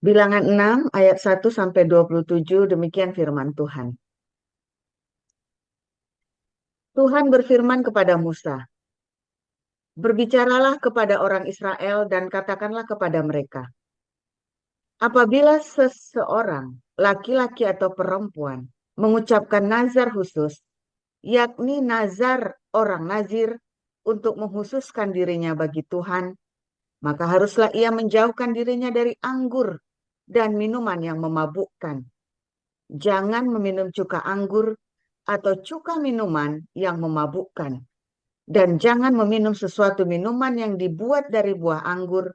Bilangan 6 ayat 1 sampai 27 demikian firman Tuhan. Tuhan berfirman kepada Musa, "Berbicaralah kepada orang Israel dan katakanlah kepada mereka, apabila seseorang, laki-laki atau perempuan, mengucapkan nazar khusus, yakni nazar orang nazir untuk menghususkan dirinya bagi Tuhan, maka haruslah ia menjauhkan dirinya dari anggur dan minuman yang memabukkan. Jangan meminum cuka anggur atau cuka minuman yang memabukkan. Dan jangan meminum sesuatu minuman yang dibuat dari buah anggur.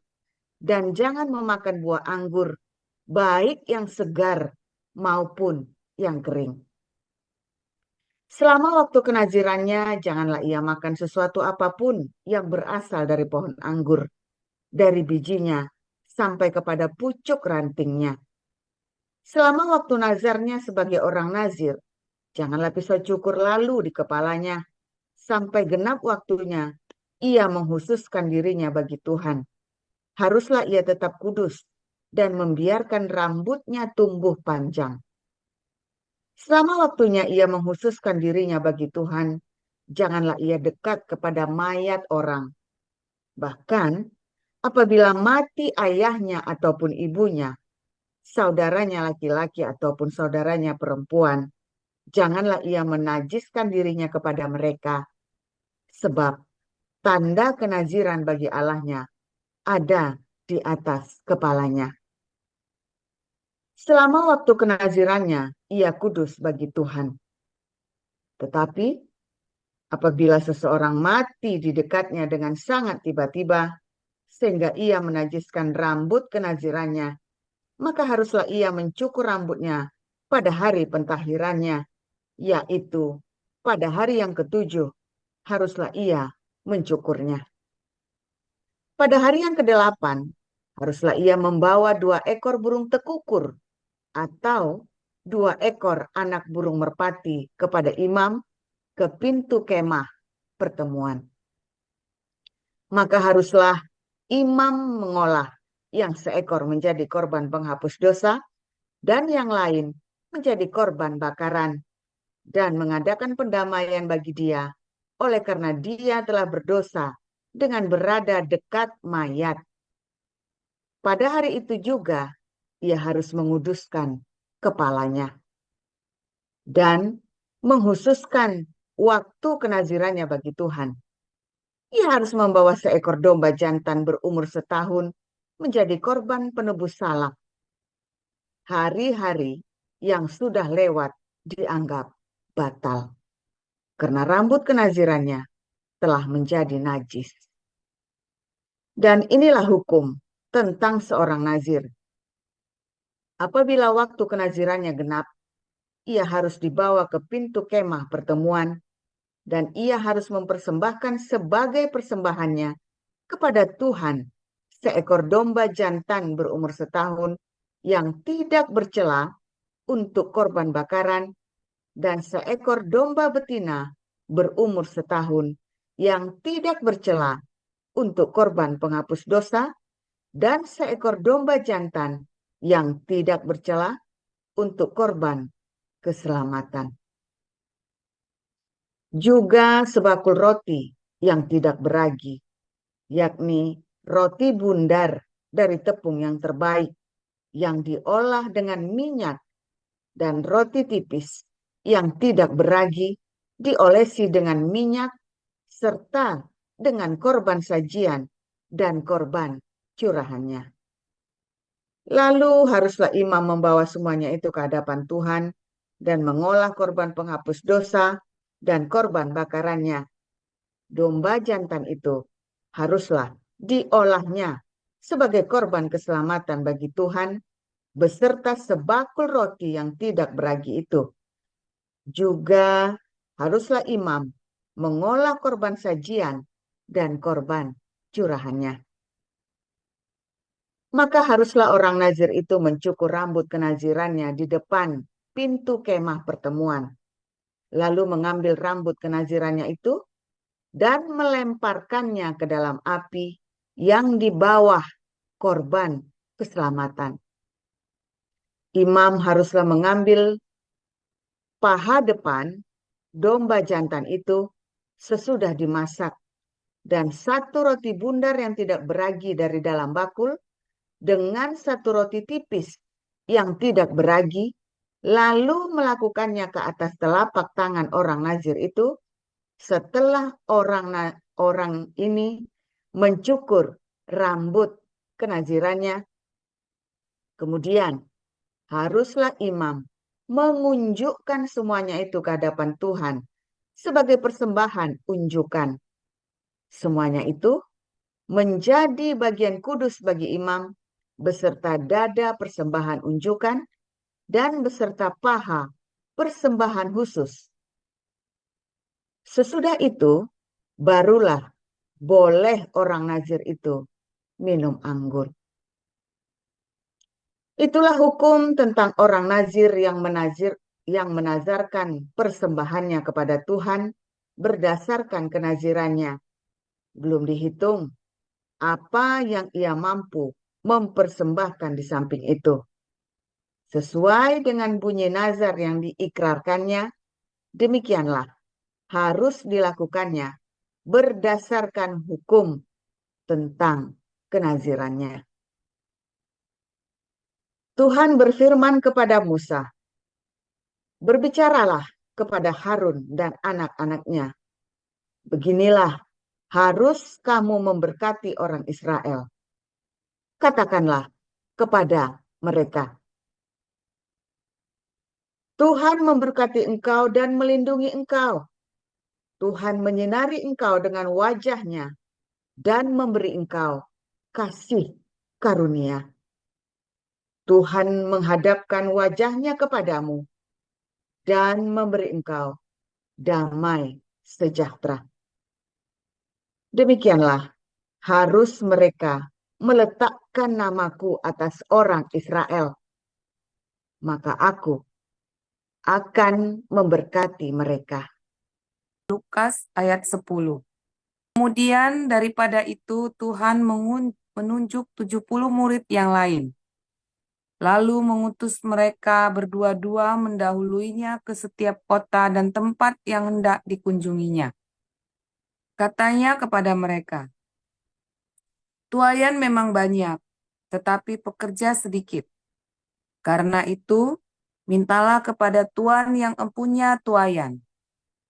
Dan jangan memakan buah anggur, baik yang segar maupun yang kering. Selama waktu kenazirannya, janganlah ia makan sesuatu apapun yang berasal dari pohon anggur, dari bijinya sampai kepada pucuk rantingnya. Selama waktu nazarnya sebagai orang nazir, janganlah pisau cukur lalu di kepalanya, sampai genap waktunya ia menghususkan dirinya bagi Tuhan. Haruslah ia tetap kudus dan membiarkan rambutnya tumbuh panjang. Selama waktunya ia menghususkan dirinya bagi Tuhan, janganlah ia dekat kepada mayat orang. Bahkan apabila mati ayahnya ataupun ibunya, saudaranya laki-laki ataupun saudaranya perempuan, janganlah ia menajiskan dirinya kepada mereka, sebab tanda kenaziran bagi Allahnya ada di atas kepalanya. Selama waktu kenazirannya, ia kudus bagi Tuhan. Tetapi apabila seseorang mati di dekatnya dengan sangat tiba-tiba, sehingga ia menajiskan rambut kenazirannya, maka haruslah ia mencukur rambutnya pada hari pentahirannya, yaitu pada hari yang ketujuh, haruslah ia mencukurnya. Pada hari yang kedelapan, haruslah ia membawa 2 ekor burung tekukur atau 2 ekor anak burung merpati kepada imam ke pintu kemah pertemuan. Maka haruslah imam mengolah yang seekor menjadi korban penghapus dosa dan yang lain menjadi korban bakaran dan mengadakan pendamaian bagi dia oleh karena dia telah berdosa dengan berada dekat mayat. Pada hari itu juga ia harus menguduskan kepalanya dan menghususkan waktu kenazirannya bagi Tuhan. Ia harus membawa seekor domba jantan berumur setahun menjadi korban penebus salah. Hari-hari yang sudah lewat dianggap batal, karena rambut kenazirannya telah menjadi najis. Dan inilah hukum tentang seorang nazir. Apabila waktu kenazirannya genap, ia harus dibawa ke pintu kemah pertemuan dan ia harus mempersembahkan sebagai persembahannya kepada Tuhan seekor domba jantan berumur setahun yang tidak bercela untuk korban bakaran dan seekor domba betina berumur setahun yang tidak bercela untuk korban penghapus dosa dan seekor domba jantan yang tidak bercela untuk korban keselamatan. Juga sebakul roti yang tidak beragi, yakni roti bundar dari tepung yang terbaik, yang diolah dengan minyak, dan roti tipis yang tidak beragi, diolesi dengan minyak, serta dengan korban sajian dan korban curahannya. Lalu haruslah imam membawa semuanya itu ke hadapan Tuhan dan mengolah korban penghapus dosa dan korban bakarannya. Domba jantan itu haruslah diolahnya sebagai korban keselamatan bagi Tuhan beserta sebakul roti yang tidak beragi itu. Juga haruslah imam mengolah korban sajian dan korban curahannya. Maka haruslah orang nazir itu mencukur rambut kenazirannya di depan pintu kemah pertemuan, lalu mengambil rambut kenazirannya itu dan melemparkannya ke dalam api yang di bawah korban keselamatan. imam haruslah mengambil paha depan domba jantan itu sesudah dimasak dan satu roti bundar yang tidak beragi dari dalam bakul dengan satu roti tipis yang tidak beragi, lalu melakukannya ke atas telapak tangan orang nazir itu setelah orang ini mencukur rambut kenazirannya. Kemudian haruslah imam mengunjukkan semuanya itu ke hadapan Tuhan sebagai persembahan unjukan. Semuanya itu menjadi bagian kudus bagi imam beserta dada persembahan unjukan dan beserta paha persembahan khusus. Sesudah itu barulah boleh orang nazir itu minum anggur. Itulah hukum tentang orang nazir yang menazarkan persembahannya kepada Tuhan berdasarkan kenazirannya. Belum dihitung apa yang ia mampu mempersembahkan di samping itu. Sesuai dengan bunyi nazar yang diikrarkannya, demikianlah harus dilakukannya berdasarkan hukum tentang kenazirannya. Tuhan berfirman kepada Musa, berbicaralah kepada Harun dan anak-anaknya. Beginilah harus kamu memberkati orang Israel. Katakanlah kepada mereka, Tuhan memberkati engkau dan melindungi engkau. Tuhan menyinari engkau dengan wajahnya dan memberi engkau kasih karunia. Tuhan menghadapkan wajahnya kepadamu dan memberi engkau damai sejahtera. Demikianlah harus mereka meletakkan namaku atas orang Israel. Maka aku akan memberkati mereka. Lukas ayat 10. Kemudian daripada itu Tuhan menunjuk 70 murid yang lain. Lalu mengutus mereka berdua-dua mendahuluinya ke setiap kota dan tempat yang hendak dikunjunginya. Katanya kepada mereka, tuaian memang banyak, tetapi pekerja sedikit. Karena itu, mintalah kepada Tuhan yang empunya tuaian,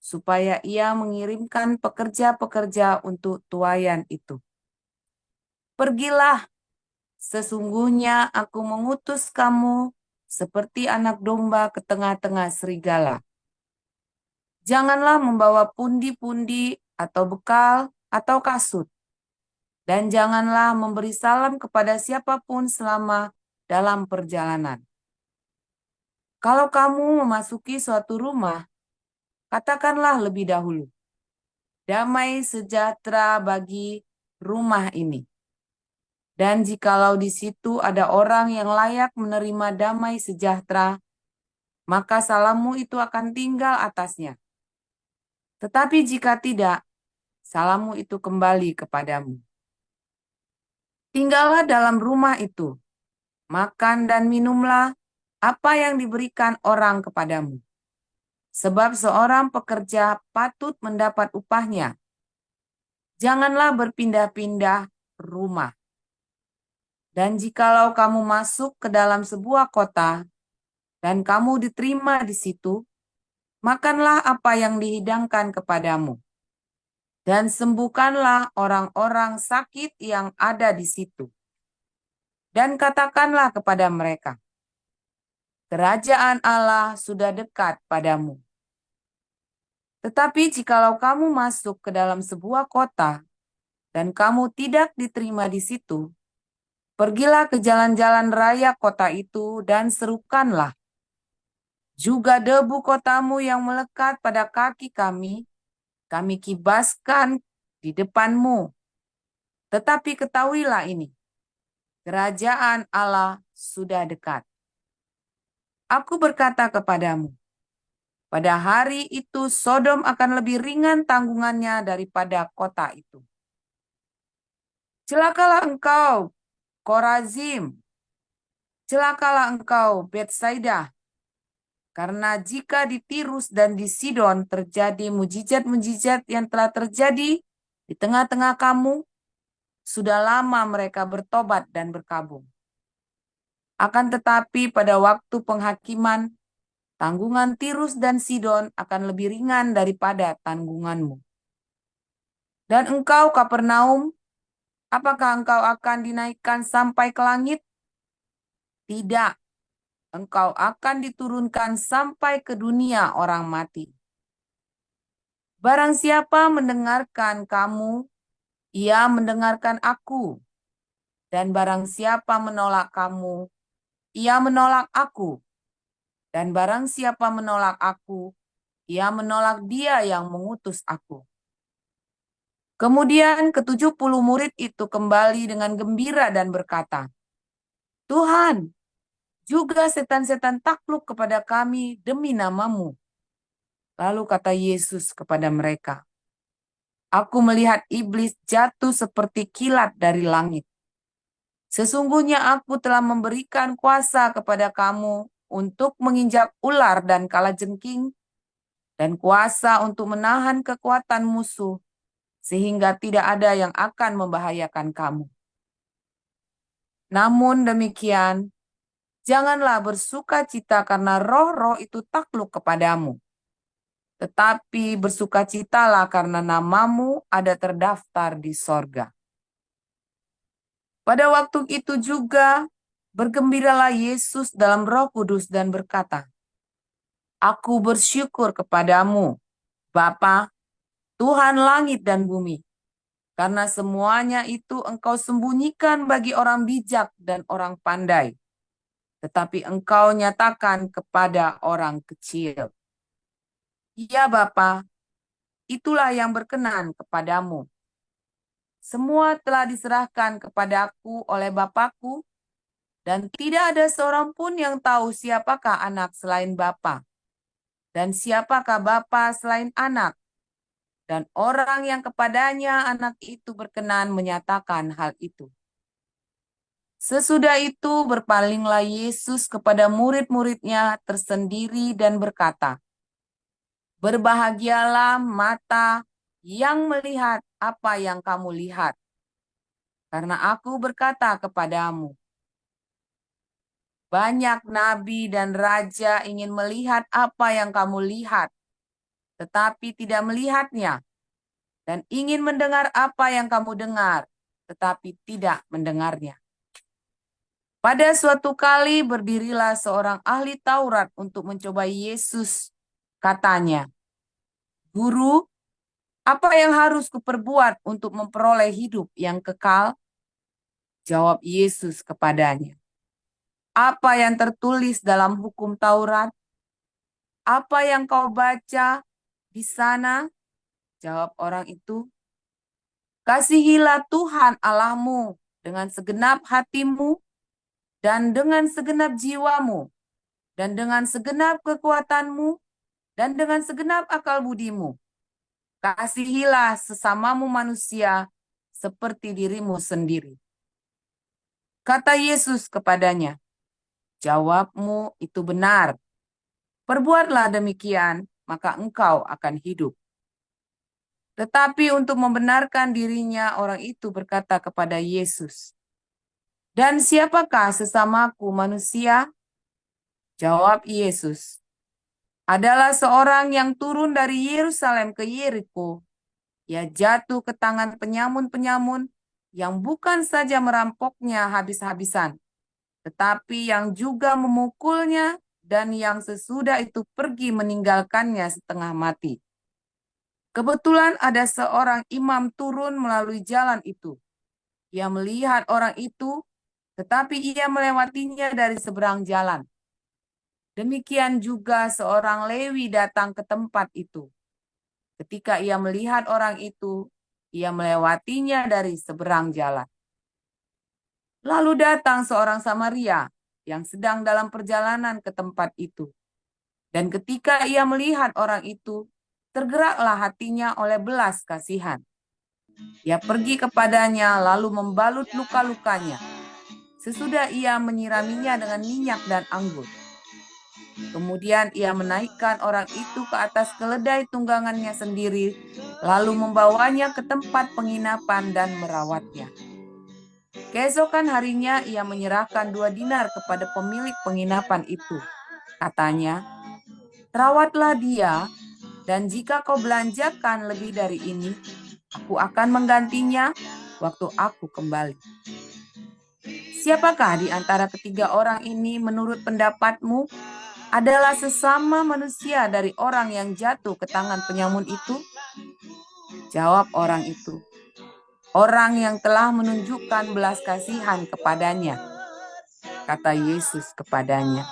supaya ia mengirimkan pekerja-pekerja untuk tuaian itu. Pergilah, sesungguhnya aku mengutus kamu seperti anak domba ke tengah-tengah serigala. Janganlah membawa pundi-pundi atau bekal atau kasut, dan janganlah memberi salam kepada siapapun selama dalam perjalanan. Kalau kamu memasuki suatu rumah, katakanlah lebih dahulu, damai sejahtera bagi rumah ini. Dan jikalau di situ ada orang yang layak menerima damai sejahtera, maka salammu itu akan tinggal atasnya. Tetapi jika tidak, salammu itu kembali kepadamu. Tinggallah dalam rumah itu, makan dan minumlah apa yang diberikan orang kepadamu. Sebab seorang pekerja patut mendapat upahnya. Janganlah berpindah-pindah rumah. Dan jikalau kamu masuk ke dalam sebuah kota, dan kamu diterima di situ, makanlah apa yang dihidangkan kepadamu. Dan sembuhkanlah orang-orang sakit yang ada di situ. Dan katakanlah kepada mereka, kerajaan Allah sudah dekat padamu. Tetapi jikalau kamu masuk ke dalam sebuah kota, dan kamu tidak diterima di situ, pergilah ke jalan-jalan raya kota itu dan serukanlah. Juga debu kotamu yang melekat pada kaki kami kibaskan di depanmu. Tetapi ketahuilah ini, kerajaan Allah sudah dekat. Aku berkata kepadamu, pada hari itu Sodom akan lebih ringan tanggungannya daripada kota itu. Celakalah engkau, Korazim. Celakalah engkau, Betsaida, karena jika di Tirus dan di Sidon terjadi mujizat-mujizat yang telah terjadi di tengah-tengah kamu, sudah lama mereka bertobat dan berkabung. Akan tetapi pada waktu penghakiman, tanggungan Tirus dan Sidon akan lebih ringan daripada tanggunganmu. Dan engkau, Kapernaum, apakah engkau akan dinaikkan sampai ke langit? Tidak, engkau akan diturunkan sampai ke dunia orang mati. Barang siapa mendengarkan kamu, ia mendengarkan aku. Dan barang siapa menolak kamu, ia menolak aku. Dan barang siapa menolak aku, ia menolak dia yang mengutus aku. Kemudian ke-70 murid itu kembali dengan gembira dan berkata, Tuhan, juga setan-setan takluk kepada kami demi namamu. Lalu kata Yesus kepada mereka, Aku melihat iblis jatuh seperti kilat dari langit. Sesungguhnya aku telah memberikan kuasa kepada kamu untuk menginjak ular dan kalajengking, dan kuasa untuk menahan kekuatan musuh, sehingga tidak ada yang akan membahayakan kamu. Namun demikian, janganlah bersukacita karena roh-roh itu takluk kepadamu, tetapi bersukacitalah karena namamu ada terdaftar di sorga. Pada waktu itu juga, bergembiralah Yesus dalam Roh Kudus dan berkata, Aku bersyukur kepadamu, Bapa, Tuhan langit dan bumi, karena semuanya itu engkau sembunyikan bagi orang bijak dan orang pandai, tetapi engkau nyatakan kepada orang kecil. Ya Bapa, itulah yang berkenan kepadamu. Semua telah diserahkan kepadaku oleh Bapakku, dan tidak ada seorang pun yang tahu siapakah anak selain Bapa, dan siapakah Bapa selain anak, dan orang yang kepadanya anak itu berkenan menyatakan hal itu. Sesudah itu berpalinglah Yesus kepada murid-muridnya tersendiri dan berkata, Berbahagialah mata yang melihat apa yang kamu lihat. Karena aku berkata kepadamu, banyak nabi dan raja ingin melihat apa yang kamu lihat, tetapi tidak melihatnya, dan ingin mendengar apa yang kamu dengar, tetapi tidak mendengarnya. Pada suatu kali berdirilah seorang ahli Taurat untuk mencoba Yesus. Katanya, Guru, apa yang harus kuperbuat untuk memperoleh hidup yang kekal? Jawab Yesus kepadanya, apa yang tertulis dalam hukum Taurat? Apa yang kau baca di sana? Jawab orang itu, Kasihilah Tuhan Allahmu dengan segenap hatimu, dan dengan segenap jiwamu, dan dengan segenap kekuatanmu, dan dengan segenap akal budimu. Kasihilah sesamamu manusia seperti dirimu sendiri. Kata Yesus kepadanya, jawabmu itu benar. Perbuatlah demikian, maka engkau akan hidup. Tetapi untuk membenarkan dirinya, orang itu berkata kepada Yesus, Dan siapakah sesamaku manusia? Jawab Yesus, adalah seorang yang turun dari Yerusalem ke Yeriko. Ia jatuh ke tangan penyamun-penyamun yang bukan saja merampoknya habis-habisan, tetapi yang juga memukulnya, dan yang sesudah itu pergi meninggalkannya setengah mati. Kebetulan ada seorang imam turun melalui jalan itu. Ia melihat orang itu, tetapi ia melewatinya dari seberang jalan. Demikian juga seorang Lewi datang ke tempat itu. Ketika ia melihat orang itu, ia melewatinya dari seberang jalan. Lalu datang seorang Samaria yang sedang dalam perjalanan ke tempat itu. Dan ketika ia melihat orang itu, tergeraklah hatinya oleh belas kasihan. Ia pergi kepadanya lalu membalut luka-lukanya. sesudah ia menyiraminya dengan minyak dan anggur. Kemudian ia menaikkan orang itu ke atas keledai tunggangannya sendiri, lalu membawanya ke tempat penginapan dan merawatnya. Keesokan harinya ia menyerahkan 2 dinar kepada pemilik penginapan itu. Katanya, "Rawatlah dia, dan jika kau belanjakan lebih dari ini, aku akan menggantinya waktu aku kembali." Siapakah di antara ketiga orang ini menurut pendapatmu adalah sesama manusia dari orang yang jatuh ke tangan penyamun itu? Jawab orang itu, "Orang yang telah menunjukkan belas kasihan kepadanya." Kata Yesus kepadanya,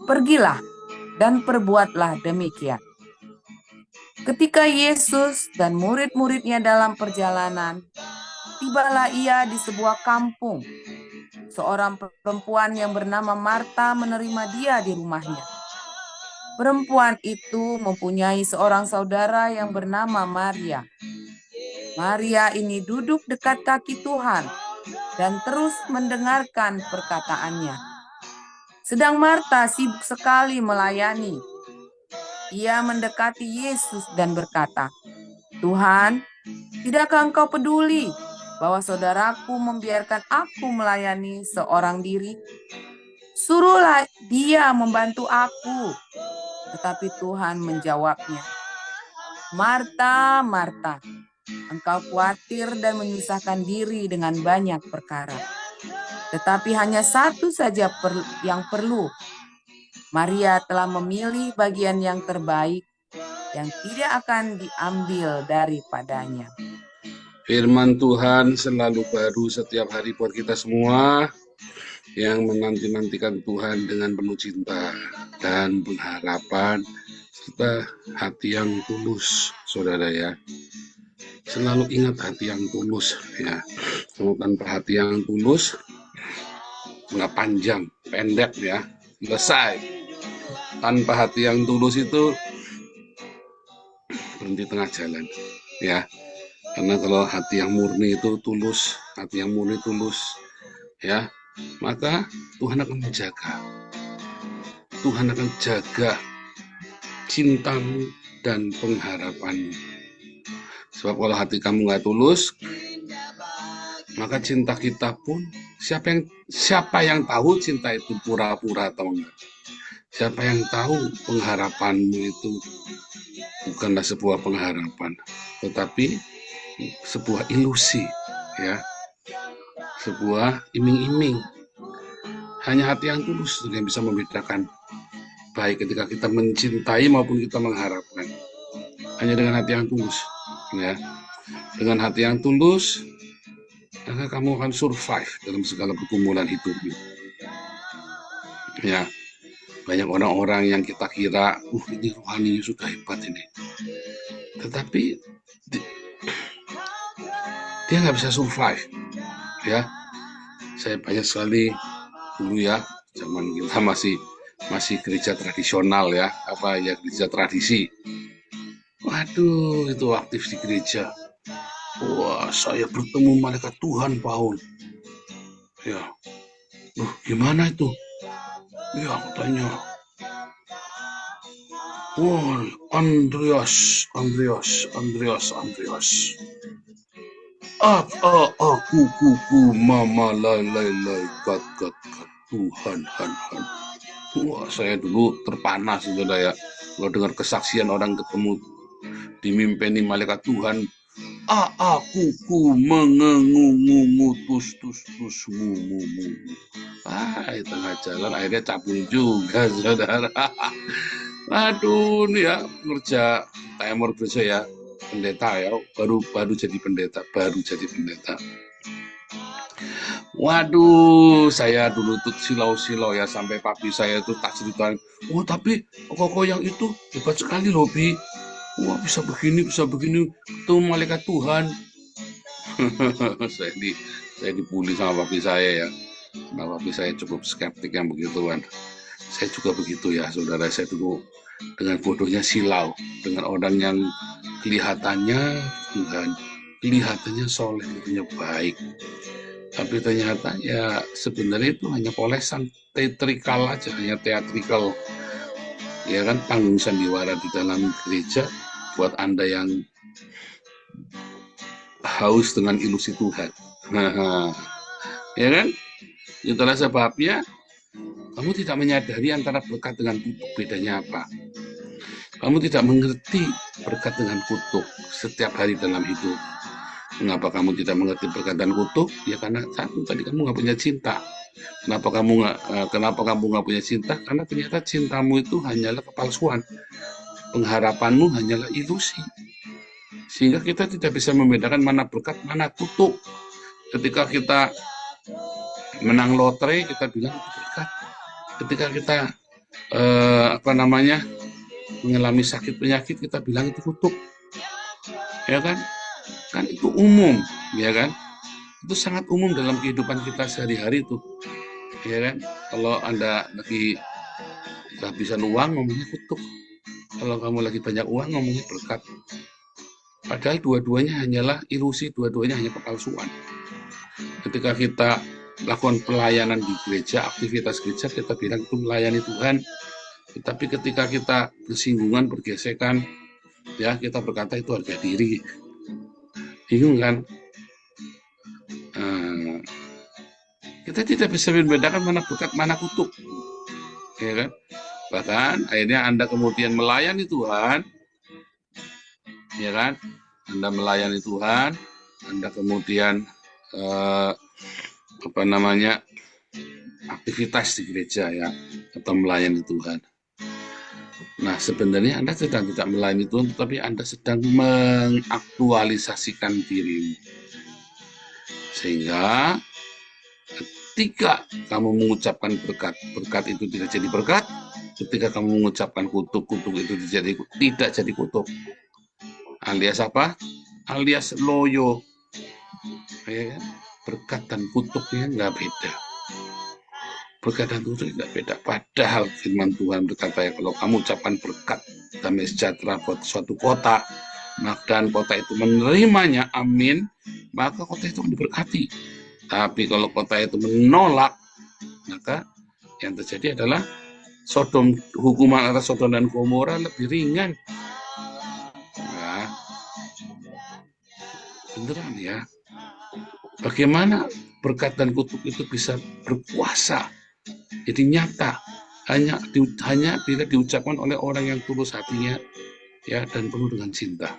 "Pergilah dan perbuatlah demikian." Ketika Yesus dan murid-muridnya dalam perjalanan, tibalah ia di sebuah kampung. Seorang perempuan yang bernama Marta menerima dia di rumahnya. Perempuan itu mempunyai seorang saudara yang bernama Maria. Maria ini duduk dekat kaki Tuhan dan terus mendengarkan perkataannya. Sedang Marta sibuk sekali melayani. Ia mendekati Yesus dan berkata, "Tuhan, tidakkah Engkau peduli bahwa saudaraku membiarkan aku melayani seorang diri? Suruhlah dia membantu aku." Tetapi Tuhan menjawabnya, "Marta, Marta, engkau khawatir dan menyusahkan diri dengan banyak perkara. Tetapi hanya satu saja yang perlu. Maria telah memilih bagian yang terbaik, yang tidak akan diambil daripadanya." Firman Tuhan selalu baru setiap hari buat kita semua yang menanti-nantikan Tuhan dengan penuh cinta dan pengharapan serta hati yang tulus, saudara ya. Selalu ingat hati yang tulus ya. Kalau tanpa hati yang tulus nggak panjang, pendek ya, selesai. Tanpa hati yang tulus itu berhenti tengah jalan ya. Karena kalau hati yang murni itu tulus, hati yang murni tulus ya, maka Tuhan akan menjaga. Tuhan akan jaga cintamu dan pengharapanmu. Sebab kalau hati kamu nggak tulus, maka cinta kita pun siapa yang tahu cinta itu pura-pura atau enggak? Siapa yang tahu pengharapanmu itu bukanlah sebuah pengharapan, tetapi sebuah ilusi ya, sebuah iming-iming. Hanya hati yang tulus yang bisa membedakan baik ketika kita mencintai maupun kita mengharapkan. Hanya dengan hati yang tulus ya. Dengan hati yang tulus, maka kamu akan survive dalam segala pergumulan hidupmu ya. Banyak orang-orang yang kita kira ini rohaninya sudah hebat ini, tetapi dia nggak bisa survive ya. Saya banyak sekali dulu ya, zaman kita masih gereja tradisional ya, gereja tradisi. Waduh, itu aktif di gereja. Wah, saya bertemu malaikat Tuhan, Paul. Ya, gimana itu? Ya, katanya, wah, Andreas. Aku, mama, lai, gat, Tuhan, han. Wah, saya dulu terpanas itu ya. Kalau dengar kesaksian orang ketemu dimimpeni malaikat Tuhan, aku mengengungu tus mu. Di tengah jalan akhirnya cabul juga, saudara. Aduh, nih ya, kerja TMR gereja ya, pendeta ya, baru jadi pendeta. Waduh, saya dulu tuh silau-silau ya, sampai papi saya tuh tak ceritain, "Oh tapi koko yang itu hebat sekali loh, Bi. Wah, bisa begini, itu malaikat Tuhan." saya dibully sama papi saya ya. Nah, papi saya cukup skeptik yang begituan. Saya juga begitu ya, saudara. Saya dulu dengan bodohnya silau dengan orang yang kelihatannya Tuhan, kelihatannya soleh, kelihatannya baik, Tapi ternyata ya sebenarnya itu hanya polesan teatrikal aja, hanya teatrikal. Ya kan, panggung sandiwara di dalam gereja buat Anda yang haus dengan ilusi Tuhan. Ya kan? Itulah sebabnya kamu tidak menyadari antara berkat dengan kutuk bedanya apa. Kamu tidak mengerti berkat dengan kutuk setiap hari dalam hidup. Mengapa kamu tidak mengerti berkat dan kutuk? Ya karena satu, tadi kamu nggak punya cinta. Kenapa kamu nggak punya cinta? Karena ternyata cintamu itu hanyalah kepalsuan. Pengharapanmu hanyalah ilusi. Sehingga kita tidak bisa membedakan mana berkat, mana kutuk. Ketika kita menang lotre, kita bilang itu berkat. Ketika kita mengalami sakit penyakit, kita bilang itu kutuk. Ya kan? Kan itu umum, ya kan? Itu sangat umum dalam kehidupan kita sehari-hari itu. Ya kan? Kalau Anda lagi kehabisan uang, ngomongnya kutuk. Kalau kamu lagi banyak uang, ngomongnya berkat. Padahal dua-duanya hanyalah ilusi, dua-duanya hanya kepalsuan. Ketika kita lakukan pelayanan di gereja, aktivitas gereja, kita bilang itu melayani Tuhan. Tapi ketika kita bersinggungan, bergesekan, ya kita berkata itu harga diri. Bingung kan? Kita tidak bisa membedakan mana berkat, mana kutuk. Ya kan? Bahkan akhirnya Anda kemudian melayani Tuhan, ya kan? Anda melayani Tuhan, Anda kemudian aktivitas di gereja ya, atau melayani Tuhan. Nah, sebenarnya Anda sedang tidak melayani Tuhan, tetapi Anda sedang mengaktualisasikan dirimu. Sehingga ketika kamu mengucapkan berkat, berkat itu tidak jadi berkat. Ketika kamu mengucapkan kutuk, kutuk itu tidak jadi kutuk. Alias apa? Alias loyo. Ya, berkat dan kutuknya nggak beda. Berkat dan kutuk tidak beda. Padahal firman Tuhan berkata, ya, kalau kamu ucapkan berkat damai sejahtera buat suatu kota, dan kota itu menerimanya, amin, maka kota itu diberkati. Tapi kalau kota itu menolak, maka yang terjadi adalah hukuman atas Sodom dan Gomora lebih ringan. Nah, beneran ya. Bagaimana berkat dan kutuk itu bisa berkuasa, jadi nyata, hanya bila diucapkan oleh orang yang tulus hatinya, ya, dan penuh dengan cinta.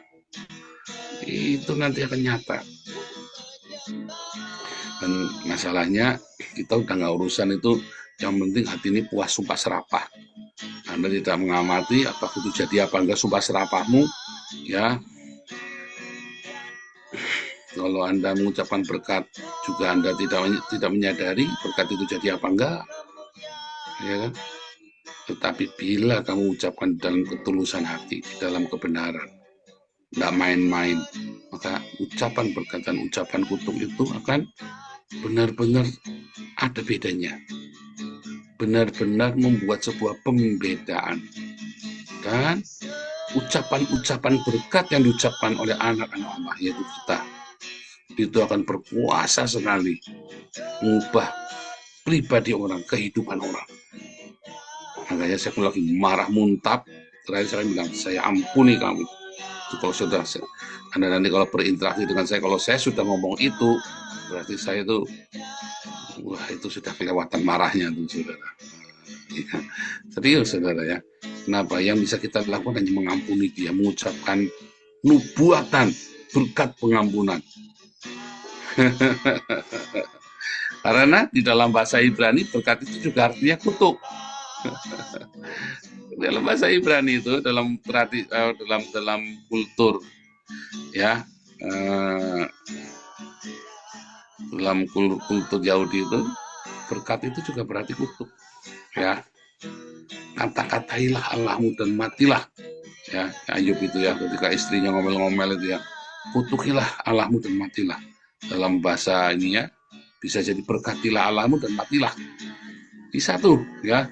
Itu nanti akan nyata. Dan masalahnya kita udah nggak urusan itu, yang penting hati ini puas sumpah serapah. Anda tidak mengamati apakah itu jadi apa enggak sumpah serapahmu, ya. Kalau Anda mengucapkan berkat juga Anda tidak menyadari berkat itu jadi apa enggak, ya kan? Tetapi bila kamu ucapkan dalam ketulusan hati, di dalam kebenaran, tidak main-main, maka ucapan berkat dan ucapan kutuk itu akan benar-benar ada bedanya. Benar-benar membuat sebuah pembedaan. Dan ucapan-ucapan berkat yang diucapkan oleh anak-anak Allah, yaitu kita, itu akan berkuasa sekali mengubah pribadi orang, kehidupan orang. Makanya saya lagi marah muntap, terakhir saya bilang, saya ampuni kamu. Kalau sudah Anda nanti kalau berinteraksi dengan saya, kalau saya sudah ngomong itu, berarti saya itu, wah, itu sudah kelewatan marahnya tuh, saudara. Ya, serius, saudara ya. Kenapa? Yang bisa kita lakukan hanya mengampuni dia, mengucapkan nubuatan berkat pengampunan. Karena di dalam bahasa Ibrani berkat itu juga artinya kutuk. Dalam bahasa Ibrani itu, dalam kultur, ya, dalam kultur Yahudi itu, berkat itu juga berarti kutuk, ya. Kata-katailah Allahmu dan matilah, ya. Ayub itu ya, ketika istrinya ngomel-ngomel itu ya, kutukilah Allahmu dan matilah. Dalam bahasa ini ya, bisa jadi berkatilah Allahmu dan matilah. Bisa tuh, ya.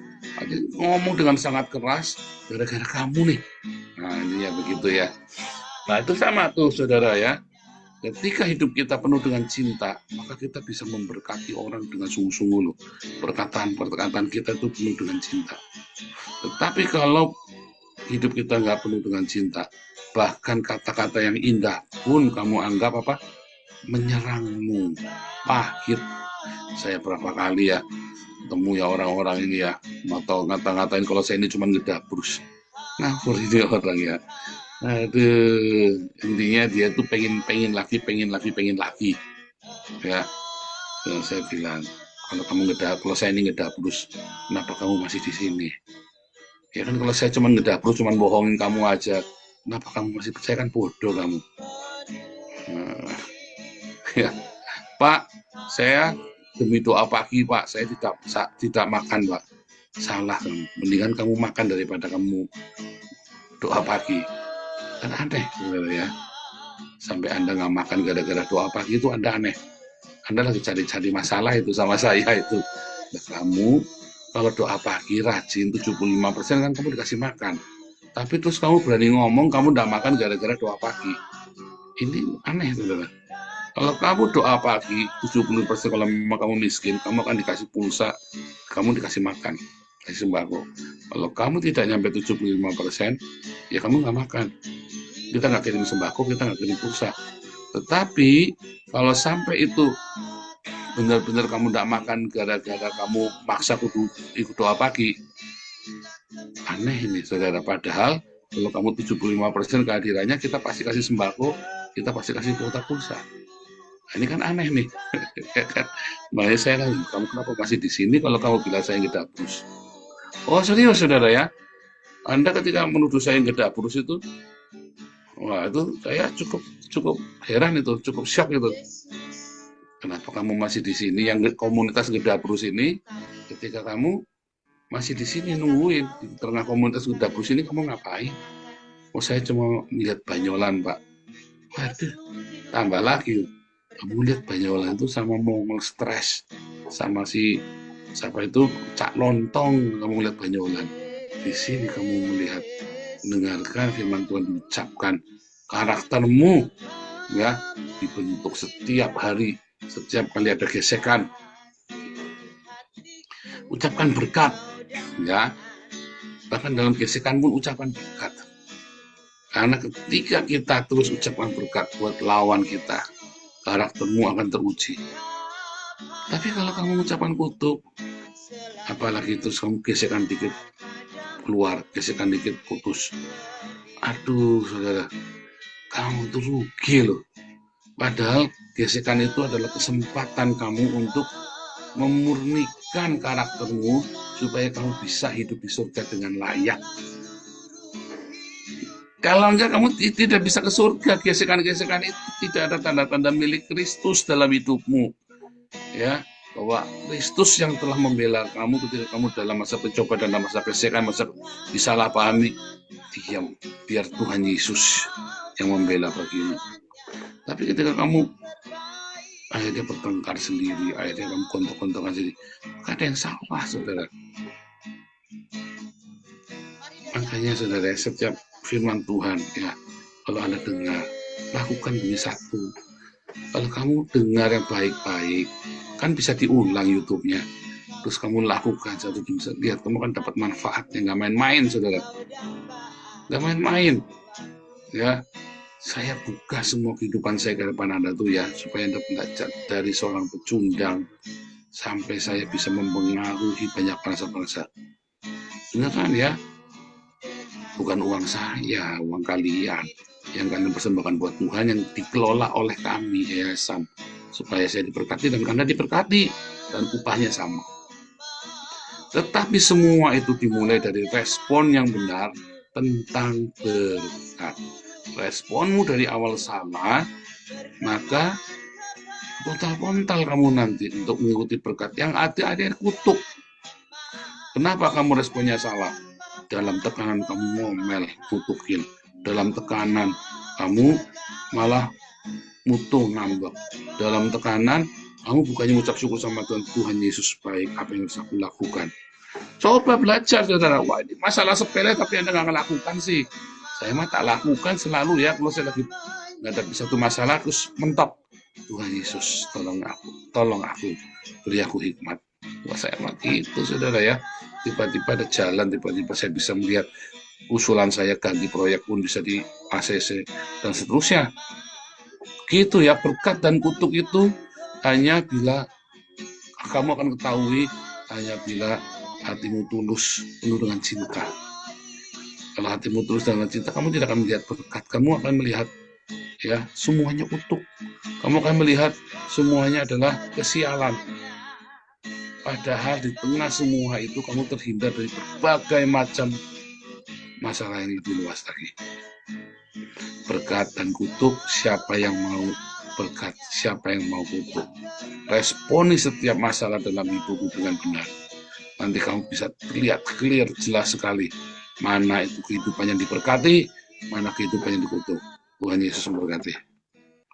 Ngomong dengan sangat keras gara-gara kamu nih. Nah, ini ya begitu ya. Nah, itu sama tuh, saudara ya. Ketika hidup kita penuh dengan cinta, maka kita bisa memberkati orang dengan sungguh-sungguh loh. Perkataan-perkataan kita itu penuh dengan cinta. Tetapi kalau hidup kita nggak penuh dengan cinta, bahkan kata-kata yang indah pun kamu anggap apa? Menyerangmu, pahit. Saya berapa kali ya ketemu ya orang-orang ini ya, atau ngata-ngatain kalau saya ini cuma ngedabrus. Ngapur ini orang ya. Aduh, intinya dia tuh pengen lagi, ya. Dan saya bilang, kalau saya ini ngedabrus, kenapa kamu masih di sini? Ya kan kalau saya cuma ngedabrus, cuma bohongin kamu aja, kenapa kamu masih percaya? Kan bodoh kamu. Nah, ya, Pak, saya demi doa pagi, Pak, saya tidak makan, Pak. Salah kamu. Mendingan kamu makan daripada kamu doa pagi. Kan aneh, saudara ya. Sampai Anda nggak makan gara-gara doa pagi itu Anda aneh. Anda lagi cari-cari masalah itu sama saya itu. Nah, kamu kalau doa pagi rajin 75% kan kamu dikasih makan. Tapi terus kamu berani ngomong kamu nggak makan gara-gara doa pagi. Ini aneh, saudara. Kalau kamu doa pagi 70%, kalau memang kamu miskin, kamu akan dikasih pulsa, kamu dikasih makan, kasih sembako. Kalau kamu tidak nyampe 75%, ya kamu nggak makan. Kita nggak kirim sembako, kita nggak kirim pulsa. Tetapi kalau sampai itu benar-benar kamu nggak makan gara-gara kamu maksa kudu ikut doa pagi, aneh ini, saudara. Padahal kalau kamu 75% kehadirannya, kita pasti kasih sembako, kita pasti kasih kuota pulsa. Ini kan aneh nih. Makanya saya kan, kamu kenapa masih di sini kalau kamu bilang saya ngedabrus? Oh serius, saudara ya? Anda ketika menuduh saya ngedabrus itu, wah itu saya cukup heran itu, cukup shock itu. Kenapa kamu masih di sini? Yang komunitas ngedabrus ini, ketika kamu masih di sini nungguin di tengah komunitas ngedabrus ini, kamu ngapain? Oh saya cuma melihat banyolan, Pak. Waduh, tambah lagi. Kamu lihat banyolan itu sama mau stres sama si siapa itu Cak Lontong, kamu lihat banyolan. Di sini kamu melihat, mendengarkan firman Tuhan diucapkan, karaktermu ya dibentuk setiap hari, setiap kali ada gesekan. Ucapkan berkat ya. Bahkan dalam gesekan pun ucapan berkat. Karena ketika kita terus ucapkan berkat buat lawan kita, karaktermu akan teruji. Tapi kalau kamu mengucapkan kutuk, apalagi terus kamu gesekan dikit keluar, gesekan dikit putus. Aduh, saudara, kamu tuh rugi loh. Padahal gesekan itu adalah kesempatan kamu untuk memurnikan karaktermu supaya kamu bisa hidup di surga dengan layak. Kalau enggak, kamu tidak bisa ke surga. Gesekan-gesekan itu tidak ada tanda-tanda milik Kristus dalam hidupmu. Ya, bahwa Kristus yang telah membela kamu ketika kamu dalam masa pencobaan, dalam masa gesekan, masa disalahpahami, diam, biar Tuhan Yesus yang membela bagimu. Tapi ketika kamu akhirnya bertengkar sendiri, akhirnya kamu kontok-kontokan sendiri, ada yang salah, saudara. Makanya, saudara, setiap firman Tuhan ya, kalau Anda dengar, lakukan demi satu. Kalau kamu dengar yang baik-baik, kan bisa diulang YouTube-nya, terus kamu lakukan satu demi satu, lihat kamu kan dapat manfaatnya. Nggak main-main, saudara, nggak main-main ya. Saya buka semua kehidupan saya ke depan Anda tuh ya, supaya Anda belajar dari seorang pecundang sampai saya bisa mempengaruhi banyak bangsa-bangsa. Beneran ya, bukan uang saya, uang kalian yang kalian persembahkan buat Tuhan, yang dikelola oleh kami yayasan, supaya saya diberkati dan Anda diberkati, dan upahnya sama. Tetapi semua itu dimulai dari respon yang benar tentang berkat. Responmu dari awal salah, maka pontal-pontal kamu nanti untuk mengikuti berkat. Yang ada kutuk. Kenapa kamu responnya salah? Dalam tekanan kamu ngomel, kutukin. Dalam tekanan kamu malah mutu ngambek. Dalam tekanan kamu bukannya mengucap syukur sama Tuhan, Tuhan Yesus baik, apa yang harus aku lakukan. Coba belajar, saudara. Wah, ini masalah sepele tapi Anda nggak melakukan sih. Saya mah tak lakukan selalu ya, kalau saya lagi menghadapi satu masalah terus mentok. Tuhan Yesus, tolong aku, beri aku hikmat. Wah, saya mati itu, saudara ya. Tiba-tiba ada jalan, tiba-tiba saya bisa melihat usulan saya ganti proyek pun bisa di ACC dan seterusnya. Gitu ya, berkat dan kutuk itu hanya bila kamu akan ketahui, hanya bila hatimu tulus, penuh dengan cinta. Kalau hatimu tulus dengan cinta, kamu tidak akan melihat berkat, kamu akan melihat ya semuanya kutuk. Kamu akan melihat semuanya adalah kesialan. Padahal di tengah semua itu kamu terhindar dari berbagai macam masalah yang lebih luas lagi. Berkat dan kutuk, siapa yang mau berkat, siapa yang mau kutuk. Responi setiap masalah dalam hidupmu dengan benar. Nanti kamu bisa terlihat clear, jelas sekali mana itu kehidupan yang diberkati, mana kehidupan yang dikutuk. Tuhan Yesus memberkati.